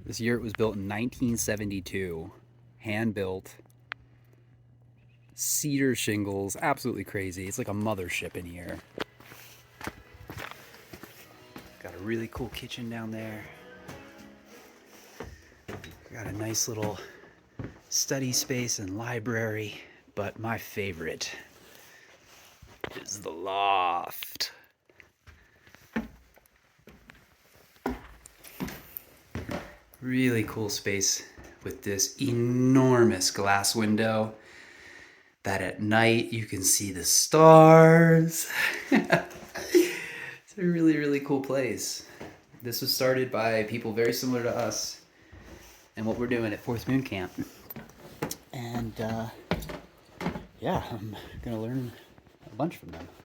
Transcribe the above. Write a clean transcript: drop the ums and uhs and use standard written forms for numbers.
This yurt was built in 1972, hand built, cedar shingles, absolutely crazy. It's like a mothership in here. Got a really cool kitchen down there. Got a nice little study space and library, but my favorite is the loft. Really cool space with this enormous glass window that at night you can see the stars. It's a really, really cool place. This was started by people very similar to us and what we're doing at Fourth Moon Camp. And yeah, I'm gonna learn a bunch from them.